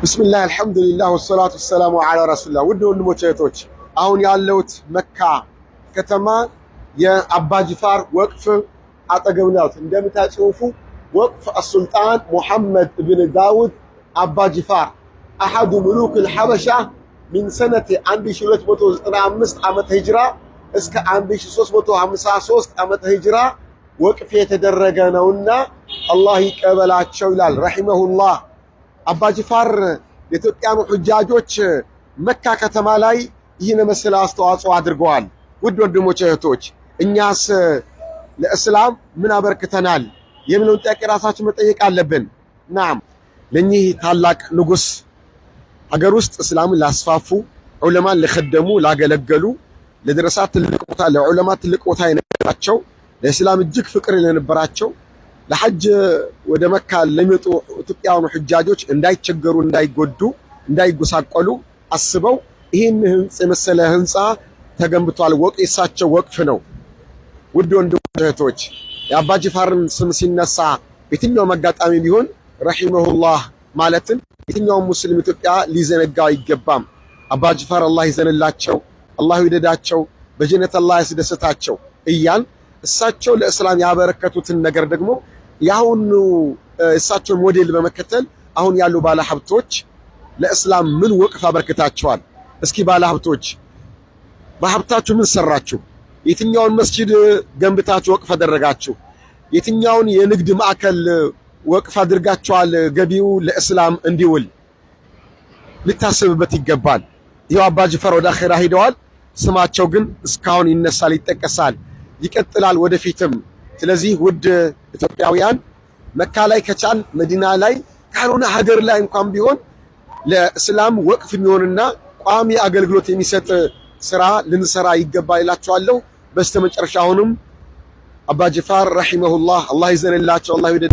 ብስሚላህ አልሐምዱሊላህ ወሰላቱ ወሰላሙ ዐላ ረሱሊላህ። ውድ ወንድሞች እህቶች፣ አሁን ያለሁት መካ ከተማ የአባጅፋር ወቅፍ አጠገብ ነው። እንደምታጽፉ ወቅፍ አሱልጣን ሙሐመድ ኢብን ዳውድ አባጅፋር አሐዱ ሙሉክ አልሐበሻ ሚን ሰነተ 1295 ዓመተ ሂጅራ እስከ 1353 ዓመተ ሂጅራ ወቅፍ የተደረገ ነውና አላህ ይቀበላቸው ይላል ረሂመሁላህ። አባጅፋር የኢትዮጵያ ሁጃጆች መካ ከተማ ላይ ይህን መሰለ አስተዋጽኦ አድርገዋል። ውድ ወንድሞች እህቶች፣ እኛስ ለእስላም ምን አበርክተናል የሚለውን ጥያቄ ራሳችን መጠየቅ አለብን። ናም ለኚህ ታላቅ ንጉስ ሀገር ውስጥ እስላምን ላስፋፉ፣ ዑለማን ለኸደሙ፣ ላገለገሉ፣ ለደረሳት ትልቅ ቦታ ለዑለማ ትልቅ ቦታ የነበራቸው፣ ለእስላም እጅግ ፍቅር የነበራቸው፣ ለሐጅ ወደ መካ ለሚመጡ ኢትዮጵያውያን ሁጃጆች እንዳይቸገሩ፣ እንዳይጎዱ፣ እንዳይጎሳቆሉ አስበው ይህን ህንጻ የመሰለ ህንጻ ተገንብቷል። የእሳቸው ወቅፍ ነው። ውድ ወንድሞች እህቶች፣ የአባጅፋርን ስም ሲነሳ የትኛውም አጋጣሚ ቢሆን ረሂመሁላህ ማለትን የትኛውም ሙስሊም ኢትዮጵያ ሊዘነጋው አይገባም። አባጅፋር አላህ ይዘንላቸው፣ አላህ ይወደዳቸው፣ በጀነት አላህ ያስደስታቸው እያን እሳቸው ለእስላም ያበረከቱትን ነገር ደግሞ ያሁኑ እሳቸውን ሞዴል በመከተል አሁን ያሉ ባለሀብቶች ለእስላም ምን ወቅፍ አበርክታቸዋል? እስኪ ባለሀብቶች በሀብታችሁ ምን ሰራችሁ? የትኛውን መስጂድ ገንብታችሁ ወቅፍ አደረጋችሁ? የትኛውን የንግድ ማዕከል ወቅፍ አድርጋችኋል? ገቢው ለእስላም እንዲውል ልታስብበት ይገባል። ይኸው አባጅፋር ወደ አኺራ ሄደዋል። ስማቸው ግን እስካሁን ይነሳል፣ ይጠቀሳል፣ ይቀጥላል ወደፊትም። ስለዚህ ውድ ኢትዮጵያውያን መካ ላይ ከቻል መዲና ላይ ካልሆነ ሀገር ላይ እንኳን ቢሆን ለእስላም ወቅፍ የሚሆንና ቋሚ አገልግሎት የሚሰጥ ስራ ልንሰራ ይገባል እላችኋለሁ። በስተመጨረሻ አሁንም አባጅፋር ረሂመሁላህ አላህ ይዘንላቸው፣ አላህ ይወደድ